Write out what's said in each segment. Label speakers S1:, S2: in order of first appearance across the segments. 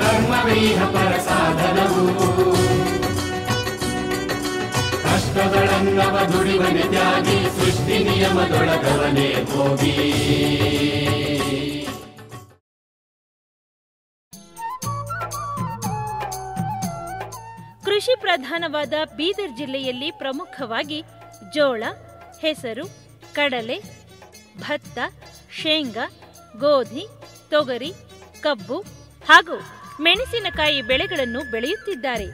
S1: ಕರ್ಮವೀಹ ಪರ ಸಾಧನವು ಕಷ್ಟಗಳನ್ನವ ದುಡಿವನೆ ತ್ಯಾಗಿ ಸೃಷ್ಟಿ ನಿಯಮದೊಳಗವನೇ ಹೋಗಿ.
S2: ಕೃಷಿ ಪ್ರಧಾನವಾದ ಬೀದರ್ ಜಿಲ್ಲೆಯಲ್ಲಿ ಪ್ರಮುಖವಾಗಿ ಜೋಳ, ಹೆಸರು, ಕಡಲೆ, ಭತ್ತ, ಶೇಂಗಾ, ಗೋಧಿ, ತೊಗರಿ, ಕಬ್ಬು ಹಾಗೂ ಮೆಣಸಿನಕಾಯಿ ಬೆಳೆಗಳನ್ನು ಬೆಳೆಯುತ್ತಿದ್ದಾರೆ.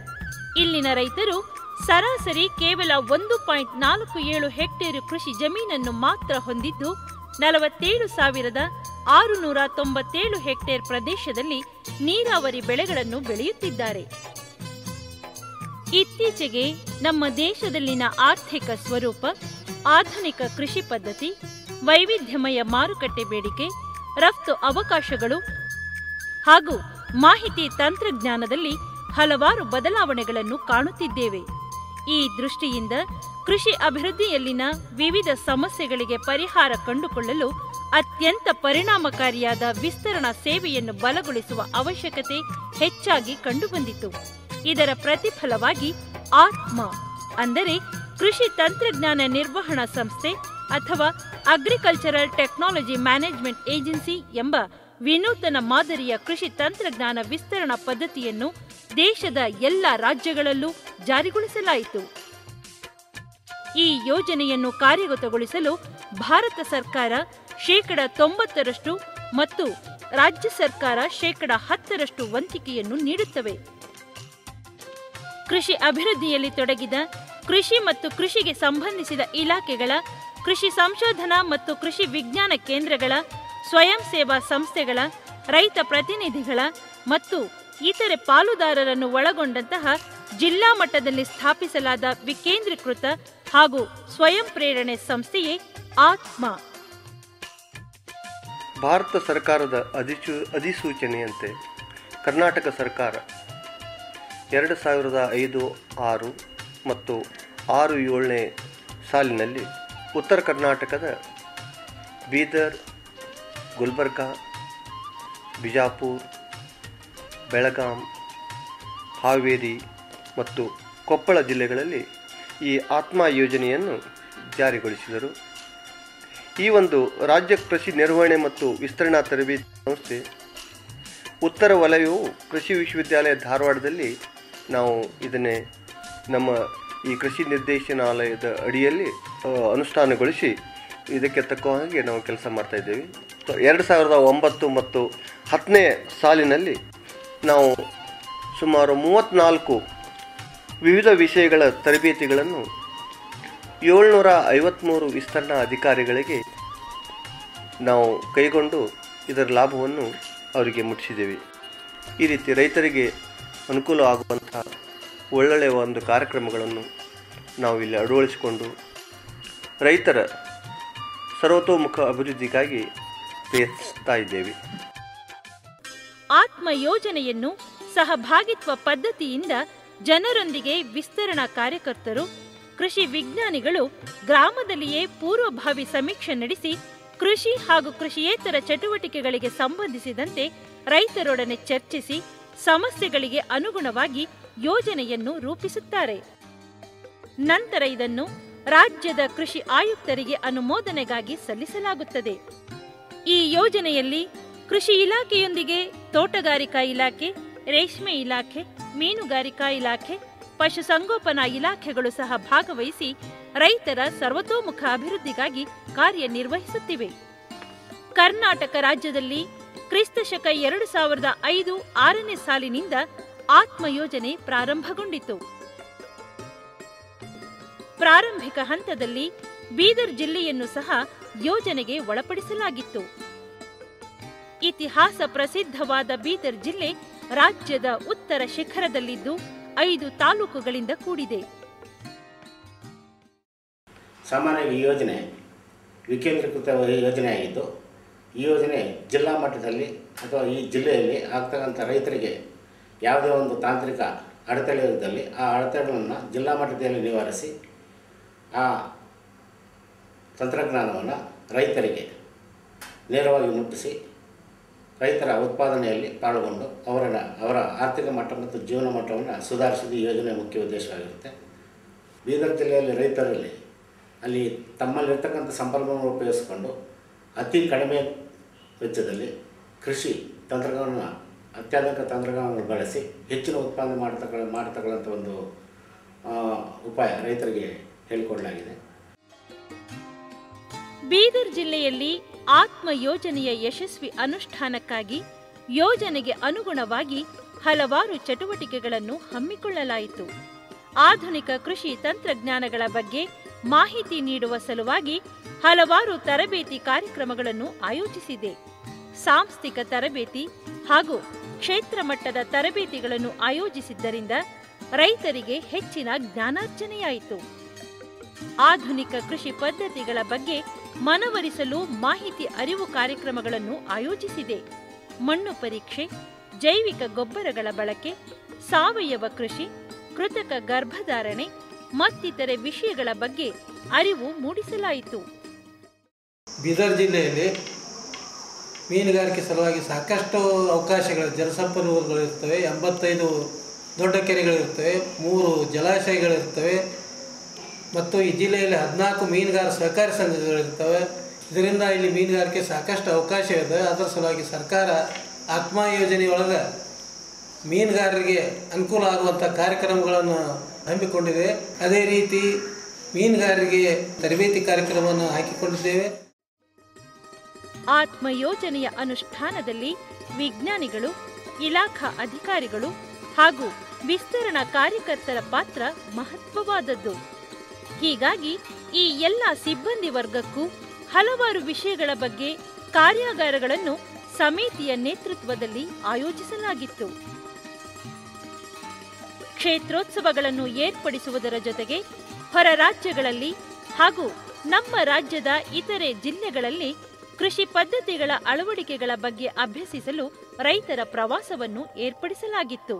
S2: ಇಲ್ಲಿನ ರೈತರು ಸರಾಸರಿ ಕೇವಲ 1.47 ಹೆಕ್ಟೇರ್ ಕೃಷಿ ಜಮೀನನ್ನು ಮಾತ್ರ ಹೊಂದಿದ್ದು 47,697 ಹೆಕ್ಟೇರ್ ಪ್ರದೇಶದಲ್ಲಿ ನೀರಾವರಿ ಬೆಳೆಗಳನ್ನು ಬೆಳೆಯುತ್ತಿದ್ದಾರೆ. ಇತ್ತೀಚೆಗೆ ನಮ್ಮ ದೇಶದಲ್ಲಿನ ಆರ್ಥಿಕ ಸ್ವರೂಪ, ಆಧುನಿಕ ಕೃಷಿ ಪದ್ಧತಿ, ವೈವಿಧ್ಯಮಯ ಮಾರುಕಟ್ಟೆ ಬೇಡಿಕೆ, ರಫ್ತು ಅವಕಾಶಗಳು ಹಾಗೂ ಮಾಹಿತಿ ತಂತ್ರಜ್ಞಾನದಲ್ಲಿ ಹಲವಾರು ಬದಲಾವಣೆಗಳನ್ನು ಕಾಣುತ್ತಿದ್ದೇವೆ. ಈ ದೃಷ್ಟಿಯಿಂದ ಕೃಷಿ ಅಭಿವೃದ್ಧಿಯಲ್ಲಿನ ವಿವಿಧ ಸಮಸ್ಯೆಗಳಿಗೆ ಪರಿಹಾರ ಕಂಡುಕೊಳ್ಳಲು ಅತ್ಯಂತ ಪರಿಣಾಮಕಾರಿಯಾದ ವಿಸ್ತರಣಾ ಸೇವೆಯನ್ನು ಬಲಗೊಳಿಸುವ ಅವಶ್ಯಕತೆ ಹೆಚ್ಚಾಗಿ ಕಂಡುಬಂದಿತು. ಇದರ ಪ್ರತಿಫಲವಾಗಿ ಆತ್ಮ ಅಂದರೆ ಕೃಷಿ ತಂತ್ರಜ್ಞಾನ ನಿರ್ವಹಣಾ ಸಂಸ್ಥೆ ಅಥವಾ ಅಗ್ರಿಕಲ್ಚರಲ್ ಟೆಕ್ನಾಲಜಿ ಮ್ಯಾನೇಜ್ಮೆಂಟ್ ಏಜೆನ್ಸಿ ಎಂಬ ವಿನೂತನ ಮಾದರಿಯ ಕೃಷಿ ತಂತ್ರಜ್ಞಾನ ವಿಸ್ತರಣಾ ಪದ್ಧತಿಯನ್ನು ದೇಶದ ಎಲ್ಲ ರಾಜ್ಯಗಳಲ್ಲೂ ಜಾರಿಗೊಳಿಸಲಾಯಿತು. ಈ ಯೋಜನೆಯನ್ನು ಕಾರ್ಯಗತಗೊಳಿಸಲು ಭಾರತ ಸರ್ಕಾರ 90% ಮತ್ತು ರಾಜ್ಯ ಸರ್ಕಾರ 10% ವಂತಿಕೆಯನ್ನು ನೀಡುತ್ತವೆ. ಕೃಷಿ ಅಭಿವೃದ್ಧಿಯಲ್ಲಿ ತೊಡಗಿದ ಕೃಷಿ ಮತ್ತು ಕೃಷಿಗೆ ಸಂಬಂಧಿಸಿದ ಇಲಾಖೆಗಳ, ಕೃಷಿ ಸಂಶೋಧನಾ ಮತ್ತು ಕೃಷಿ ವಿಜ್ಞಾನ ಕೇಂದ್ರಗಳ, ಸ್ವಯಂ ಸೇವಾ ಸಂಸ್ಥೆಗಳ, ರೈತ ಪ್ರತಿನಿಧಿಗಳ ಮತ್ತು ಇತರೆ ಪಾಲುದಾರರನ್ನು ಒಳಗೊಂಡಂತಹ ಜಿಲ್ಲಾ ಮಟ್ಟದಲ್ಲಿ ಸ್ಥಾಪಿಸಲಾದ ವಿಕೇಂದ್ರೀಕೃತ ಹಾಗೂ ಸ್ವಯಂ ಪ್ರೇರಣೆ ಸಂಸ್ಥೆಯೇ ಆತ್ಮ.
S3: ಭಾರತ ಸರ್ಕಾರದ ಅಧಿಸೂಚನೆಯಂತೆ ಕರ್ನಾಟಕ ಸರ್ಕಾರ 2005-6 ಮತ್ತು 6-7ನೇ ಸಾಲಿನಲ್ಲಿ ಉತ್ತರ ಕರ್ನಾಟಕದ ಬೀದರ್, ಗುಲ್ಬರ್ಗಾ, ಬಿಜಾಪುರ, ಬೆಳಗಾಂ, ಹಾವೇರಿ ಮತ್ತು ಕೊಪ್ಪಳ ಜಿಲ್ಲೆಗಳಲ್ಲಿ ಈ ಆತ್ಮ ಯೋಜನೆಯನ್ನು ಜಾರಿಗೊಳಿಸಿದರು. ಈ ಒಂದು ರಾಜ್ಯ ಕೃಷಿ ನಿರ್ವಹಣೆ ಮತ್ತು ವಿಸ್ತರಣಾ ತರಬೇತಿ ಸಂಸ್ಥೆ ಉತ್ತರ ವಲಯವು ಕೃಷಿ ವಿಶ್ವವಿದ್ಯಾಲಯ ಧಾರವಾಡದಲ್ಲಿ ನಾವು ಇದನ್ನೇ ನಮ್ಮ ಈ ಕೃಷಿ ನಿರ್ದೇಶನಾಲಯದ ಅಡಿಯಲ್ಲಿ ಅನುಷ್ಠಾನಗೊಳಿಸಿ ಇದಕ್ಕೆ ತಕ್ಕ ಹಾಗೆ ನಾವು ಕೆಲಸ ಮಾಡ್ತಾಯಿದ್ದೇವೆ. 2009 ಮತ್ತು 10ನೇ ಸಾಲಿನಲ್ಲಿ ನಾವು ಸುಮಾರು 34 ವಿವಿಧ ವಿಷಯಗಳ ತರಬೇತಿಗಳನ್ನು 753 ವಿಸ್ತರಣಾ ಅಧಿಕಾರಿಗಳಿಗೆ ನಾವು ಕೈಗೊಂಡು ಇದರ ಲಾಭವನ್ನು ಅವರಿಗೆ ಮುಟ್ಟಿಸಿದ್ದೇವೆ. ಈ ರೀತಿ ರೈತರಿಗೆ ಅನುಕೂಲ ಆಗುವಂಥ ಒಳ್ಳೊಳ್ಳೆಯ ಒಂದು ಕಾರ್ಯಕ್ರಮಗಳನ್ನು ನಾವು ಇಲ್ಲಿ ಅಳವಡಿಸಿಕೊಂಡು ರೈತರ ಸರ್ವತೋಮುಖ ಅಭಿವೃದ್ಧಿಗಾಗಿ ಪ್ರಯತ್ನಿಸ್ತಾ ಇದ್ದೇವೆ.
S2: ಆತ್ಮ ಯೋಜನೆಯನ್ನು ಸಹಭಾಗಿತ್ವ ಪದ್ಧತಿಯಿಂದ ಜನರೊಂದಿಗೆ ವಿಸ್ತರಣಾ ಕಾರ್ಯಕರ್ತರು, ಕೃಷಿ ವಿಜ್ಞಾನಿಗಳು ಗ್ರಾಮದಲ್ಲಿಯೇ ಪೂರ್ವಭಾವಿ ಸಮೀಕ್ಷೆ ನಡೆಸಿ ಕೃಷಿ ಹಾಗೂ ಕೃಷಿಯೇತರ ಚಟುವಟಿಕೆಗಳಿಗೆ ಸಂಬಂಧಿಸಿದಂತೆ ರೈತರೊಡನೆ ಚರ್ಚಿಸಿ ಸಮಸ್ಯೆಗಳಿಗೆ ಅನುಗುಣವಾಗಿ ಯೋಜನೆಯನ್ನು ರೂಪಿಸುತ್ತಾರೆ. ನಂತರ ಇದನ್ನು ರಾಜ್ಯದ ಕೃಷಿ ಆಯುಕ್ತರಿಗೆ ಅನುಮೋದನೆಗಾಗಿ ಸಲ್ಲಿಸಲಾಗುತ್ತದೆ. ಈ ಯೋಜನೆಯಲ್ಲಿ ಕೃಷಿ ಇಲಾಖೆಯೊಂದಿಗೆ ತೋಟಗಾರಿಕಾ ಇಲಾಖೆ, ರೇಷ್ಮೆ ಇಲಾಖೆ, ಮೀನುಗಾರಿಕಾ ಇಲಾಖೆ, ಪಶುಸಂಗೋಪನಾ ಇಲಾಖೆಗಳು ಸಹ ಭಾಗವಹಿಸಿ ರೈತರ ಸರ್ವತೋಮುಖ ಅಭಿವೃದ್ಧಿಗಾಗಿ ಕಾರ್ಯನಿರ್ವಹಿಸುತ್ತಿವೆ. ಕರ್ನಾಟಕ ರಾಜ್ಯದಲ್ಲಿ ಕ್ರಿಸ್ತಶಕ 2005-6ನೇ ಸಾಲಿನಿಂದ ಆತ್ಮ ಯೋಜನೆ ಪ್ರಾರಂಭಗೊಂಡಿತು. ಪ್ರಾರಂಭಿಕ ಹಂತದಲ್ಲಿ ಬೀದರ್ ಜಿಲ್ಲೆಯನ್ನು ಸಹ ಯೋಜನೆಗೆ ಒಳಪಡಿಸಲಾಗಿತ್ತು. ಇತಿಹಾಸ ಪ್ರಸಿದ್ಧವಾದ ಬೀದರ್ ಜಿಲ್ಲೆ ರಾಜ್ಯದ ಉತ್ತರ ಶಿಖರದಲ್ಲಿದ್ದು 5 ತಾಲೂಕುಗಳಿಂದ ಕೂಡಿದೆ.
S4: ಸಾಮಾನ್ಯವಾಗಿ ಈ ಯೋಜನೆ ವಿಕೇಂದ್ರೀಕೃತ ಯೋಜನೆಯಾಗಿದ್ದು, ಈ ಯೋಜನೆ ಜಿಲ್ಲಾ ಮಟ್ಟದಲ್ಲಿ ಅಥವಾ ಈ ಜಿಲ್ಲೆಯಲ್ಲಿ ಆಗ್ತಕ್ಕಂಥ ರೈತರಿಗೆ ಯಾವುದೇ ಒಂದು ತಾಂತ್ರಿಕ ಅಡೆತಡೆಯಿದ್ದಲ್ಲಿ ಆ ಅಡೆತಡೆಗಳನ್ನು ಜಿಲ್ಲಾ ಮಟ್ಟದಲ್ಲಿ ನಿವಾರಿಸಿ ಆ ತಂತ್ರಜ್ಞಾನವನ್ನು ರೈತರಿಗೆ ನೇರವಾಗಿ ಮುಟ್ಟಿಸಿ ರೈತರ ಉತ್ಪಾದನೆಯಲ್ಲಿ ಪಾಲ್ಗೊಂಡು ಅವರ ಆರ್ಥಿಕ ಮಟ್ಟ ಮತ್ತು ಜೀವನ ಮಟ್ಟವನ್ನು ಸುಧಾರಿಸುವುದು ಈ ಯೋಜನೆಯ ಮುಖ್ಯ ಉದ್ದೇಶವಾಗಿರುತ್ತೆ. ಬೀದರ್ ಜಿಲ್ಲೆಯಲ್ಲಿ ರೈತರಲ್ಲಿ ಅಲ್ಲಿ ತಮ್ಮಲ್ಲಿರ್ತಕ್ಕಂಥ ಸಂಪನ್ಮೂಲವನ್ನು ಉಪಯೋಗಿಸಿಕೊಂಡು ಅತಿ ಕಡಿಮೆ ವೆಚ್ಚದಲ್ಲಿ ಕೃಷಿ ತಂತ್ರಗಳನ್ನು ಅತ್ಯಾಧುನಿಕ ತಂತ್ರಗಳನ್ನು ಬಳಸಿ ಹೆಚ್ಚಿನ ಉತ್ಪಾದನೆ ಮಾಡತಕ್ಕಂಥ ಒಂದು ಉಪಾಯ ರೈತರಿಗೆ ಹೇಳಿಕೊಡಲಾಗಿದೆ.
S2: ಬೀದರ್ ಜಿಲ್ಲೆಯಲ್ಲಿ ಆತ್ಮ ಯೋಜನೆಯ ಯಶಸ್ವಿ ಅನುಷ್ಠಾನಕ್ಕಾಗಿ ಯೋಜನೆಗೆ ಅನುಗುಣವಾಗಿ ಹಲವಾರು ಚಟುವಟಿಕೆಗಳನ್ನು ಹಮ್ಮಿಕೊಳ್ಳಲಾಯಿತು. ಆಧುನಿಕ ಕೃಷಿ ತಂತ್ರಜ್ಞಾನಗಳ ಬಗ್ಗೆ ಮಾಹಿತಿ ನೀಡುವ ಸಲುವಾಗಿ ಹಲವಾರು ತರಬೇತಿ ಕಾರ್ಯಕ್ರಮಗಳನ್ನು ಆಯೋಜಿಸಿದೆ. ಸಾಂಸ್ಥಿಕ ತರಬೇತಿ ಹಾಗೂ ಕ್ಷೇತ್ರ ಮಟ್ಟದ ತರಬೇತಿಗಳನ್ನು ಆಯೋಜಿಸಿದ್ದರಿಂದ ರೈತರಿಗೆ ಹೆಚ್ಚಿನ ಜ್ಞಾನಾರ್ಜನೆಯಾಯಿತು. ಆಧುನಿಕ ಕೃಷಿ ಪದ್ಧತಿಗಳ ಬಗ್ಗೆ ಮನವರಿಸಲು ಮಾಹಿತಿ ಅರಿವು ಕಾರ್ಯಕ್ರಮಗಳನ್ನು ಆಯೋಜಿಸಿದೆ. ಮಣ್ಣು ಪರೀಕ್ಷೆ, ಜೈವಿಕ ಗೊಬ್ಬರಗಳ ಬಳಕೆ, ಸಾವಯವ ಕೃಷಿ, ಕೃತಕ ಗರ್ಭಧಾರಣೆ ಮತ್ತಿತರೆ ವಿಷಯಗಳ ಬಗ್ಗೆ ಅರಿವು ಮೂಡಿಸಲಾಯಿತು.
S5: ಬೀದರ್ ಜಿಲ್ಲೆಯಲ್ಲಿ ಮೀನುಗಾರಿಕೆ ಸಲುವಾಗಿ ಸಾಕಷ್ಟು ಅವಕಾಶಗಳು, ಜಲಸಂಪನ್ಮೂಲಗಳಿರ್ತವೆ. 85 ದೊಡ್ಡ ಕೆರೆಗಳಿರ್ತವೆ, 3 ಜಲಾಶಯಗಳಿರ್ತವೆ ಮತ್ತು ಈ ಜಿಲ್ಲೆಯಲ್ಲಿ 14 ಮೀನುಗಾರ ಸಹಕಾರಿ ಸಂಘಗಳಿರ್ತವೆ. ಇದರಿಂದ ಇಲ್ಲಿ ಮೀನುಗಾರಿಕೆ ಸಾಕಷ್ಟು ಅವಕಾಶ ಇದೆ. ಅದರ ಸಲುವಾಗಿ ಸರ್ಕಾರ ಆತ್ಮ ಯೋಜನೆಯೊಳಗೆ ಮೀನುಗಾರರಿಗೆ ಅನುಕೂಲ ಆಗುವಂಥ ಕಾರ್ಯಕ್ರಮಗಳನ್ನು ಹಮ್ಮಿಕೊಂಡಿದೆ. ಅದೇ ರೀತಿ ಮೀನುಗಾರರಿಗೆ ತರಬೇತಿ ಕಾರ್ಯಕ್ರಮವನ್ನು ಹಾಕಿಕೊಂಡಿದ್ದೇವೆ.
S2: ಆತ್ಮ ಯೋಜನೆಯ ಅನುಷ್ಠಾನದಲ್ಲಿ ವಿಜ್ಞಾನಿಗಳು, ಇಲಾಖಾ ಅಧಿಕಾರಿಗಳು ಹಾಗೂ ವಿಸ್ತರಣಾ ಕಾರ್ಯಕರ್ತರ ಪಾತ್ರ ಮಹತ್ವವಾದದ್ದು. ಹೀಗಾಗಿ ಈ ಎಲ್ಲ ಸಿಬ್ಬಂದಿ ವರ್ಗಕ್ಕೂ ಹಲವಾರು ವಿಷಯಗಳ ಬಗ್ಗೆ ಕಾರ್ಯಾಗಾರಗಳನ್ನು ಸಮಿತಿಯ ನೇತೃತ್ವದಲ್ಲಿ ಆಯೋಜಿಸಲಾಗಿತ್ತು. ಕ್ಷೇತ್ರೋತ್ಸವಗಳನ್ನು ಏರ್ಪಡಿಸುವುದರ ಜೊತೆಗೆ ಹೊರ ರಾಜ್ಯಗಳಲ್ಲಿ ಹಾಗೂ ನಮ್ಮ ರಾಜ್ಯದ ಇತರೆ ಜಿಲ್ಲೆಗಳಲ್ಲಿ ಕೃಷಿ ಪದ್ಧತಿಗಳ ಅಳವಡಿಕೆಗಳ ಬಗ್ಗೆ ಅಭ್ಯಸಿಸಲು ರೈತರ ಪ್ರವಾಸವನ್ನು ಏರ್ಪಡಿಸಲಾಗಿತ್ತು.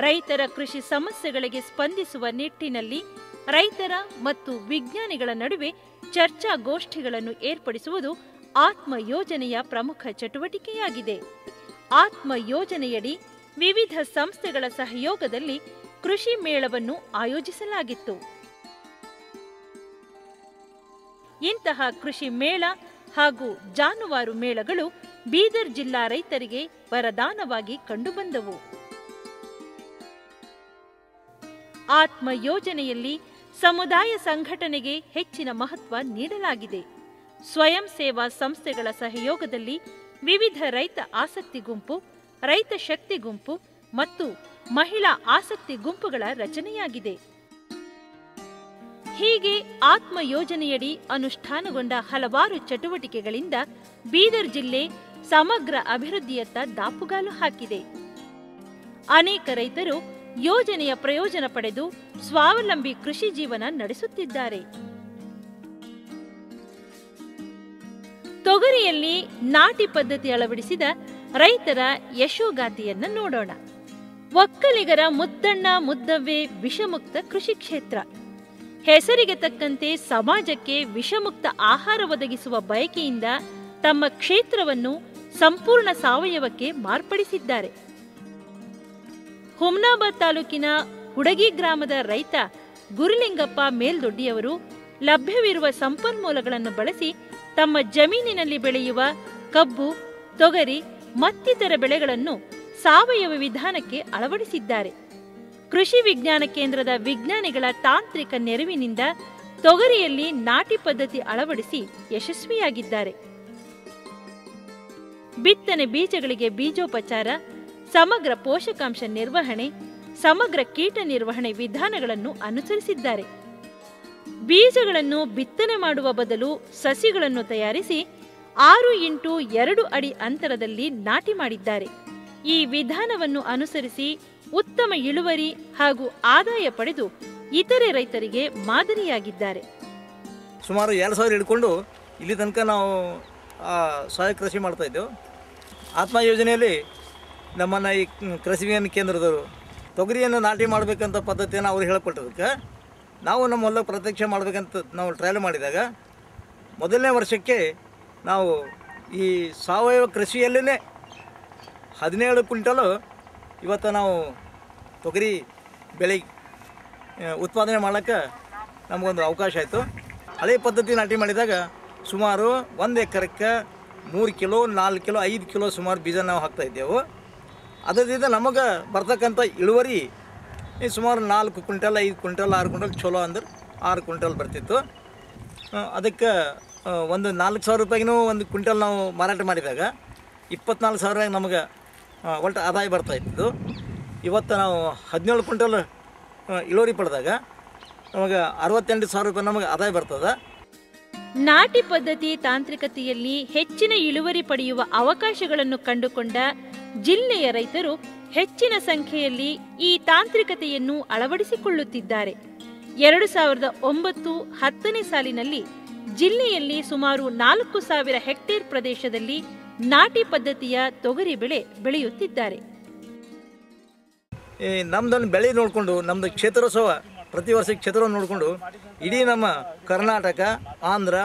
S2: ರೈತರ ಕೃಷಿ ಸಮಸ್ಯೆಗಳಿಗೆ ಸ್ಪಂದಿಸುವ ನಿಟ್ಟಿನಲ್ಲಿ ರೈತರ ಮತ್ತು ವಿಜ್ಞಾನಿಗಳ ನಡುವೆ ಚರ್ಚಾಗೋಷ್ಠಿಗಳನ್ನು ಏರ್ಪಡಿಸುವುದು ಆತ್ಮ ಯೋಜನೆಯ ಪ್ರಮುಖ ಚಟುವಟಿಕೆಯಾಗಿದೆ. ಆತ್ಮ ಯೋಜನೆಯಡಿ ವಿವಿಧ ಸಂಸ್ಥೆಗಳ ಸಹಯೋಗದಲ್ಲಿ ಕೃಷಿ ಮೇಳವನ್ನು ಆಯೋಜಿಸಲಾಗಿತ್ತು. ಇಂತಹ ಕೃಷಿ ಮೇಳ ಹಾಗೂ ಜಾನುವಾರು ಮೇಳಗಳು ಬೀದರ್ ಜಿಲ್ಲಾ ರೈತರಿಗೆ ವರದಾನವಾಗಿ ಕಂಡುಬಂದವು. ಆತ್ಮ ಯೋಜನೆಯಲ್ಲಿ ಸಮುದಾಯ ಸಂಘಟನೆಗೆ ಹೆಚ್ಚಿನ ಮಹತ್ವ ನೀಡಲಾಗಿದೆ. ಸ್ವಯಂ ಸೇವಾ ಸಂಸ್ಥೆಗಳ ಸಹಯೋಗದಲ್ಲಿ ವಿವಿಧ ರೈತ ಆಸಕ್ತಿ ಗುಂಪು, ರೈತ ಶಕ್ತಿ ಗುಂಪು ಮತ್ತು ಮಹಿಳಾ ಆಸಕ್ತಿ ಗುಂಪುಗಳ ರಚನೆಯಾಗಿದೆ. ಹೀಗೆ ಆತ್ಮ ಯೋಜನೆಯಡಿ ಅನುಷ್ಠಾನಗೊಂಡ ಹಲವಾರು ಚಟುವಟಿಕೆಗಳಿಂದ ಬೀದರ್ ಜಿಲ್ಲೆ ಸಮಗ್ರ ಅಭಿವೃದ್ಧಿಯತ್ತ ದಾಪುಗಾಲು ಹಾಕಿದೆ. ಅನೇಕ ರೈತರು ಯೋಜನೆಯ ಪ್ರಯೋಜನ ಪಡೆದು ಸ್ವಾವಲಂಬಿ ಕೃಷಿ ಜೀವನ ನಡೆಸುತ್ತಿದ್ದಾರೆ. ತೊಗರಿಯಲ್ಲಿ ನಾಟಿ ಪದ್ಧತಿ ಅಳವಡಿಸಿದ ರೈತರ ಯಶೋಗಾಥೆಯನ್ನ ನೋಡೋಣ. ಒಕ್ಕಲಿಗರ ಮುದ್ದಣ್ಣ ಮುದ್ದವ್ವೆ ವಿಷಮುಕ್ತ ಕೃಷಿ ಕ್ಷೇತ್ರ. ಹೆಸರಿಗೆ ತಕ್ಕಂತೆ ಸಮಾಜಕ್ಕೆ ವಿಷಮುಕ್ತ ಆಹಾರ ಒದಗಿಸುವ ಬಯಕೆಯಿಂದ ತಮ್ಮ ಕ್ಷೇತ್ರವನ್ನು ಸಂಪೂರ್ಣ ಸಾವಯವಕ್ಕೆ ಮಾರ್ಪಡಿಸಿದ್ದಾರೆ. ಹುಮ್ನಾಬಾದ್ ತಾಲೂಕಿನ ಹುಡಗಿ ಗ್ರಾಮದ ರೈತ ಗುರುಲಿಂಗಪ್ಪ ಮೇಲ್ದೊಡ್ಡಿಯವರು ಲಭ್ಯವಿರುವ ಸಂಪನ್ಮೂಲಗಳನ್ನು ಬಳಸಿ ತಮ್ಮ ಜಮೀನಿನಲ್ಲಿ ಬೆಳೆಯುವ ಕಬ್ಬು, ತೊಗರಿ ಮತ್ತಿತರ ಬೆಳೆಗಳನ್ನು ಸಾವಯವ ವಿಧಾನಕ್ಕೆ ಅಳವಡಿಸಿದ್ದಾರೆ. ಕೃಷಿ ವಿಜ್ಞಾನ ಕೇಂದ್ರದ ವಿಜ್ಞಾನಿಗಳ ತಾಂತ್ರಿಕ ನೆರವಿನಿಂದ ತೊಗರಿಯಲ್ಲಿ ನಾಟಿ ಪದ್ಧತಿ ಅಳವಡಿಸಿ ಯಶಸ್ವಿಯಾಗಿದ್ದಾರೆ. ಬಿತ್ತನೆ ಬೀಜಗಳಿಗೆ ಬೀಜೋಪಚಾರ, ಸಮಗ್ರ ಪೋಷಕಾಂಶ ನಿರ್ವಹಣೆ, ಸಮಗ್ರ ಕೀಟ ನಿರ್ವಹಣೆ ವಿಧಾನಗಳನ್ನು ಅನುಸರಿಸಿದ್ದಾರೆ. ಬೀಜಗಳನ್ನು ಬಿತ್ತನೆ ಮಾಡುವ ಬದಲು ಸಸಿಗಳನ್ನು ತಯಾರಿಸಿ 6x2 ಅಡಿ ಅಂತರದಲ್ಲಿ ನಾಟಿ ಮಾಡಿದ್ದಾರೆ. ಈ ವಿಧಾನವನ್ನು ಅನುಸರಿಸಿ ಉತ್ತಮ ಇಳುವರಿ ಹಾಗೂ ಆದಾಯ ಪಡೆದು ಇತರೆ ರೈತರಿಗೆ ಮಾದರಿಯಾಗಿದ್ದಾರೆ.
S6: ಸುಮಾರು 2000 ಹಿಡ್ಕೊಂಡು ಇಲ್ಲಿ ತನಕ ನಾವು ಸಹಾಯಕ ಕೃಷಿ ಮಾಡ್ತಾಯಿದ್ದೆವು. ಆತ್ಮ ಯೋಜನೆಯಲ್ಲಿ ನಮ್ಮನ್ನು ಈ ಕೃಷಿ ವಿಜ್ಞಾನ ಕೇಂದ್ರದವರು ತೊಗರಿಯನ್ನು ನಾಟಿ ಮಾಡಬೇಕಂತ ಪದ್ಧತಿಯನ್ನು ಅವ್ರು ಹೇಳಿಕೊಟ್ಟದಕ್ಕೆ ನಾವು ನಮ್ಮ ಹೊಲ ಪ್ರತ್ಯಕ್ಷ ಮಾಡಬೇಕಂತ ನಾವು ಟ್ರಯಲ್ ಮಾಡಿದಾಗ ಮೊದಲನೇ ವರ್ಷಕ್ಕೆ ನಾವು ಈ ಸಾವಯವ ಕೃಷಿಯಲ್ಲೇ 17 ಕ್ವಿಂಟಲು ಇವತ್ತು ನಾವು ತೊಗರಿ ಬೆಳೆ ಉತ್ಪಾದನೆ ಮಾಡೋಕ್ಕೆ ನಮಗೊಂದು ಅವಕಾಶ ಆಯಿತು. ಹಳೆಯ ಪದ್ಧತಿ ನಾಟಿ ಮಾಡಿದಾಗ ಸುಮಾರು 1 ಎಕರೆಕ್ಕೆ 3 ಕಿಲೋ 4 ಕಿಲೋ 5 ಕಿಲೋ ಸುಮಾರು ಬೀಜ ನಾವು ಹಾಕ್ತಾಯಿದ್ದೆವು. ಅದರಿಂದ ನಮಗೆ ಬರ್ತಕ್ಕಂಥ ಇಳುವರಿ ಸುಮಾರು 4 ಕ್ವಿಂಟಲ್ 5 ಕ್ವಿಂಟಲ್ 6 ಕ್ವಿಂಟಲ್ ಚಲೋ ಅಂದ್ರೆ 6 ಕ್ವಿಂಟಲ್ ಬರ್ತಿತ್ತು. ಅದಕ್ಕೆ ಒಂದು 4,000 ರೂಪಾಯಿಗೂ ಒಂದು ಕ್ವಿಂಟಲ್ ನಾವು ಮಾರಾಟ ಮಾಡಿದಾಗ 24,000 ನಮಗೆ ಒಟ್ಟು ಆದಾಯ ಬರ್ತಾಯಿತ್ತು. ಇವತ್ತು ನಾವು 17 ಕ್ವಿಂಟಲ್ ಇಳುವರಿ ಪಡೆದಾಗ ನಮಗೆ 68,000 ರೂಪಾಯಿ ನಮಗೆ ಆದಾಯ ಬರ್ತದೆ.
S2: ನಾಟಿ ಪದ್ಧತಿ ತಾಂತ್ರಿಕತೆಯಲ್ಲಿ ಹೆಚ್ಚಿನ ಇಳುವರಿ ಪಡೆಯುವ ಅವಕಾಶಗಳನ್ನು ಕಂಡುಕೊಂಡ ಜಿಲ್ಲೆಯ ರೈತರು ಹೆಚ್ಚಿನ ಸಂಖ್ಯೆಯಲ್ಲಿ ಈ ತಾಂತ್ರಿಕತೆಯನ್ನು ಅಳವಡಿಸಿಕೊಳ್ಳುತ್ತಿದ್ದಾರೆ. 2009-10ನೇ ಸಾಲಿನಲ್ಲಿ ಜಿಲ್ಲೆಯಲ್ಲಿ ಸುಮಾರು 4,000 ಹೆಕ್ಟೇರ್ ಪ್ರದೇಶದಲ್ಲಿ ನಾಟಿ ಪದ್ಧತಿಯ ತೊಗರಿ ಬೆಳೆ ಬೆಳೆಯುತ್ತಿದ್ದಾರೆ.
S6: ನಮ್ಮದನ್ನು ಬೆಳೆ ನೋಡಿಕೊಂಡು ನಮ್ಮದು ಕ್ಷೇತ್ರೋತ್ಸವ ಪ್ರತಿ ವರ್ಷ ಕ್ಷೇತ್ರ ನೋಡಿಕೊಂಡು ಇಡೀ ನಮ್ಮ ಕರ್ನಾಟಕ, ಆಂಧ್ರ,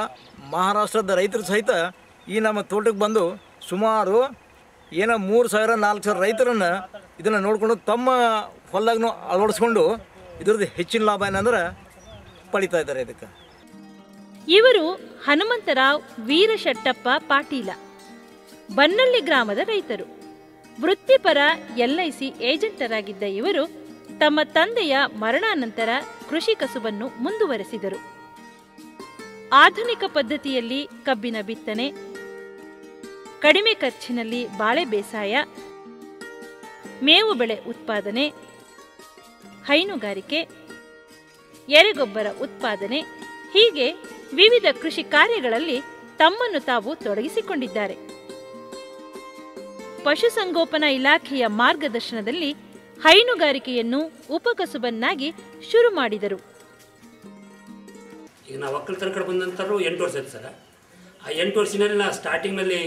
S6: ಮಹಾರಾಷ್ಟ್ರದ ರೈತರು ಸಹಿತ ಈ ನಮ್ಮ ತೋಟಕ್ಕೆ ಬಂದು ಸುಮಾರು 3,000-4,000 ರೈತರನ್ನು ಇದನ್ನು ನೋಡಿಕೊಂಡು ತಮ್ಮ ಹೊಲದಾಗೂ ಅಳವಡಿಸ್ಕೊಂಡು ಇದ್ರದ್ದು ಹೆಚ್ಚಿನ ಲಾಭ ಏನಂದ್ರೆ ಪಡಿತಾ ಇದ್ದಾರೆ. ಇದಕ್ಕೆ
S2: ಇವರು ಹನುಮಂತರಾವ್ ವೀರಶೆಟ್ಟಪ್ಪ ಪಾಟೀಲ, ಬನ್ನಳ್ಳಿ ಗ್ರಾಮದ ರೈತರು. ವೃತ್ತಿಪರ LIC ಏಜೆಂಟರಾಗಿದ್ದ ಇವರು ತಮ್ಮ ತಂದೆಯ ಮರಣಾನಂತರ ಕೃಷಿ ಕಸುಬನ್ನು ಮುಂದುವರೆಸಿದರು. ಆಧುನಿಕ ಪದ್ಧತಿಯಲ್ಲಿ ಕಬ್ಬಿನ ಬಿತ್ತನೆ, ಕಡಿಮೆ ಖರ್ಚಿನಲ್ಲಿ ಬಾಳೆ ಬೇಸಾಯ, ಮೇವು ಬೆಳೆ ಉತ್ಪಾದನೆ, ಹೈನುಗಾರಿಕೆ, ಎರೆಗೊಬ್ಬರ ಉತ್ಪಾದನೆ ಹೀಗೆ ವಿವಿಧ ಕೃಷಿ ಕಾರ್ಯಗಳಲ್ಲಿ ತಮ್ಮನ್ನು ತಾವು ತೊಡಗಿಸಿಕೊಂಡಿದ್ದಾರೆ. ಪಶುಸಂಗೋಪನಾ ಇಲಾಖೆಯ ಮಾರ್ಗದರ್ಶನದಲ್ಲಿ ಹೈನುಗಾರಿಕೆಯನ್ನು ಉಪಕಸುಬನ್ನಾಗಿ ಶುರು ಮಾಡಿದರು.
S7: ಈಗ ನಾವು ಒಕ್ಕಲ್ತನ ಕಡೆ ಬಂದ ನಂತರ 8 ವರ್ಷ ಆಯ್ತು ಸರ್. ಆ 8 ವರ್ಷದಲ್ಲಿ ನಾನು ಸ್ಟಾರ್ಟಿಂಗ್ನಲ್ಲಿ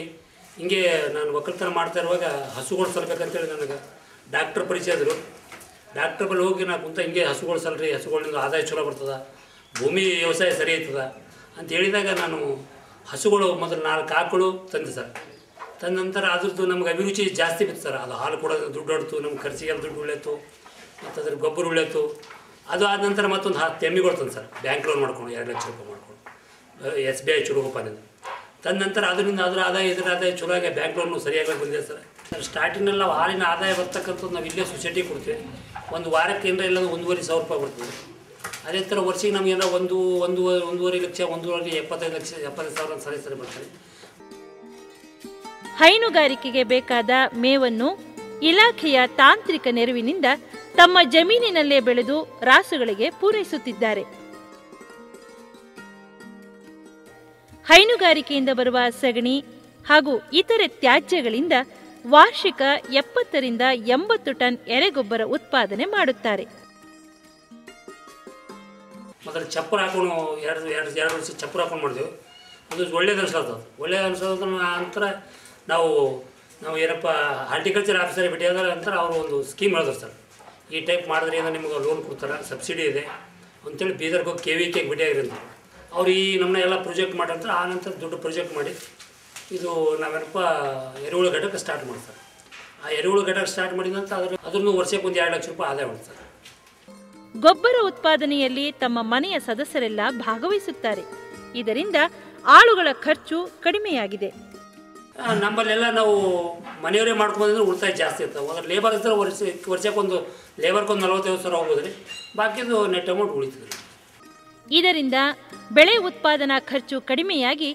S7: ಹಿಂಗೆ ನಾನು ಒಕ್ಕಲ್ತನ ಮಾಡ್ತಾ ಇರುವಾಗ ಹಸುಗಳು ಸಲ್ಬೇಕಂತೇಳಿ ನನಗೆ ಡಾಕ್ಟ್ರ್ ಪರಿಚಯ ಆದರು. ಡಾಕ್ಟ್ರ್ ಬಳಿ ಹೋಗಿ ನಾನು ಕುಂತ ಹಿಂಗೆ ಹಸುಗಳು ಸಲ್ರಿ, ಹಸುಗಳಿಂದ ಆದಾಯ ಚಲೋ ಬರ್ತದೆ, ಭೂಮಿ ವ್ಯವಸಾಯ ಸರಿ ಆಯ್ತದ ಅಂತ ಹೇಳಿದಾಗ ನಾನು ಹಸುಗಳು ಮೊದಲು 4 ಆಕಳು ತಂದೆ ಸರ್. ತಂದ ನಂತರ ಅದ್ರದ್ದು ನಮ್ಗೆ ಅಭಿರುಚಿ ಜಾಸ್ತಿ ಬಿತ್ತು ಸರ್. ಅದು ಹಾಲು ಕೊಡೋದು ದುಡ್ಡು ಹೊಡ್ತು, ನಮ್ಮ ಖರ್ಚಿಗೆಲ್ಲ ದುಡ್ಡು ಉಳಿಯಿತು, ಮತ್ತು ಅದ್ರ ಗೊಬ್ಬರ ಉಳಿಯಿತು. ಅದು ಆದ ನಂತರ ಮತ್ತೊಂದು 10 ಎಮ್ಮಿಗಳು ತಂದು ಸರ್, ಬ್ಯಾಂಕ್ ಲೋನ್ ಮಾಡ್ಕೊಂಡು 2 ಲಕ್ಷ ರೂಪಾಯಿ ಮಾಡ್ಕೊಂಡು SBI ಚುರುಗುಪ್ಪನಿಂದ ತಂದ ನಂತರ ಅದರಿಂದ ಅದರ ಆದಾಯ ಇದರ ಆದಾಯ ಚಲೋ ಆಗಿ ಬ್ಯಾಂಕ್ ಲೋನು ಸರಿಯಾಗಿ ಬಂದಿದೆ ಸರ್. ಸ್ಟಾರ್ಟಿಂಗ್ನಲ್ಲಿ ನಾವು ಹಾಲಿನ ಆದಾಯ ಬರ್ತಕ್ಕಂಥದ್ದು ನಾವು ಇಲ್ಲೇ ಸೊಸೈಟಿ ಕೊಡ್ತೀವಿ. ಒಂದು ವಾರಕ್ಕೆ ಏನಾರ ಇಲ್ಲ 1,500 ರೂಪಾಯಿ ಬರ್ತದೆ. ಅದೇ ಥರ ವರ್ಷಕ್ಕೆ ನಮಗೇನೋ 1.5 ಲಕ್ಷ 1,75,000 ಸರಿ ಬರ್ತಾರೆ.
S2: ಹೈನುಗಾರಿಕೆಗೆ ಬೇಕಾದ ಮೇವನ್ನು ಇಲಾಖೆಯ ತಾಂತ್ರಿಕ ನೆರವಿನಿಂದ ತಮ್ಮ ಜಮೀನಿನಲ್ಲೇ ಬೆಳೆದು ರಾಸುಗಳಿಗೆ ಪೂರೈಸುತ್ತಿದ್ದಾರೆ. ಹೈನುಗಾರಿಕೆಯಿಂದ ಬರುವ ಸಗಣಿ ಹಾಗೂ ಇತರೆ ತ್ಯಾಜ್ಯಗಳಿಂದ ವಾರ್ಷಿಕ 70-80 ಟನ್ ಎರೆಗೊಬ್ಬರ ಉತ್ಪಾದನೆ ಮಾಡುತ್ತಾರೆ.
S7: ಮೊದಲು ಚಪ್ಪರ ಹಾಕೊಂಡು ಎರಡು ವರ್ಷ ಚಪ್ಪರ ಹಾಕೊಂಡು ಮಾಡಿದೆವು. ಅದು ಒಳ್ಳೇದು ಅನ್ಸೋದು. ಒಳ್ಳೇದು ಅನ್ಸೋದ್ರ ನಂತರ ನಾವು ಏನಪ್ಪ ಹಾರ್ಟಿಕಲ್ಚರ್ ಆಫೀಸರ್ ಭೇಟಿ ಆದ ನಂತರ ಅವರು ಒಂದು ಸ್ಕೀಮ್ ಹೇಳಿದ್ರು ಸರ್. ಈ ಟೈಪ್ ಮಾಡಿದ್ರಿಂದ ನಿಮ್ಗೆ ಲೋನ್ ಕೊಡ್ತಾರೆ, ಸಬ್ಸಿಡಿ ಇದೆ ಅಂತೇಳಿ ಬೀದರ್ಗೆ ಹೋಗಿ KVK ಭೇಟಿ ಆಗಿರಂತ. ಅವ್ರು ಈ ನಮ್ಮನ್ನ ಎಲ್ಲ ಪ್ರೊಜೆಕ್ಟ್ ಮಾಡಿರ್ತಾರೆ. ಆ ನಂತರ ದೊಡ್ಡ ಪ್ರೊಜೆಕ್ಟ್ ಮಾಡಿ ಇದು ನಾವೇನಪ್ಪ ಎರೆಹುಳು ಘಟಕ ಸ್ಟಾರ್ಟ್ ಮಾಡ್ತಾರೆ. ಆ ಎರೆಹುಳು ಘಟಕ ಸ್ಟಾರ್ಟ್ ಮಾಡಿದ ನಂತರ ಅದನ್ನು ವರ್ಷಕ್ಕೆ 2 ಲಕ್ಷ ರೂಪಾಯಿ ಆದಾಯ ಮಾಡ್ತಾರೆ.
S2: ಗೊಬ್ಬರ ಉತ್ಪಾದನೆಯಲ್ಲಿ ತಮ್ಮ ಮನೆಯ ಸದಸ್ಯರೆಲ್ಲ ಭಾಗವಹಿಸುತ್ತಾರೆ. ಇದರಿಂದ ಆಳುಗಳ ಖರ್ಚು ಕಡಿಮೆಯಾಗಿದೆ.
S7: ನಮ್ಮಲ್ಲೆಲ್ಲ ನಾವು ಮನೆಯವರೇ ಮಾಡ್ಕೊಂಡ್ರೆ ಉಳಿತಾಯ ಜಾಸ್ತಿ ಇರ್ತವೆ. ಅದ್ರ ಲೇಬರ್ ಇದ್ದರೆ ವರ್ಷಕ್ಕೊಂದು ಲೇಬರ್ಗೊಂದು 45,000 ಹೋಗೋದ್ರಿ, ಬಾಕಿದು ನೆಟ್ ಅಮೌಂಟ್ ಉಳಿತದೆ.
S2: ಇದರಿಂದ ಬೆಳೆ ಉತ್ಪಾದನಾ ಖರ್ಚು ಕಡಿಮೆಯಾಗಿ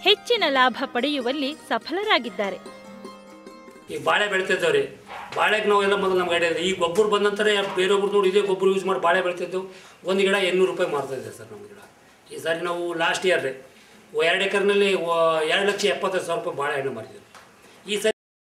S2: ಹೆಚ್ಚಿನ ಲಾಭ ಪಡೆಯುವಲ್ಲಿ ಸಫಲರಾಗಿದ್ದಾರೆ.
S7: ಈ ಬಾಳೆ ಬೆಳಿತಿದ್ದೇವೆ ರೀ. ಬಾಳೆಗೆ ನಾವೆಲ್ಲ ಮೊದಲು ನಮ್ಗೆ ಐಡಿಯಾ ಇದೆ. ಈ ಗೊಬ್ಬರ ಬಂದ ನಂತರ ಬೇರೊಬ್ರು ನೋಡಿ ಇದೇ ಗೊಬ್ಬರ ಯೂಸ್ ಮಾಡಿ ಬಾಳೆ ಬೆಳಿತಿದ್ದೆವು. ಒಂದು ಗಿಡ 800 ರೂಪಾಯಿ ಮಾರ್ತಾಯಿದೆ ಸರ್ ನಮ್ಮ ಗಿಡ. ಈ ಸಾರಿ ನಾವು ಲಾಸ್ಟ್ ಇಯರ್ ರೀ 2 ಎಕರ್ನಲ್ಲಿ 2,70,000 ರೂಪಾಯಿ ಬಾಳೆಹಣ್ಣು ಮಾರಿದ್ದೆವು. ಈ ಸಾರಿ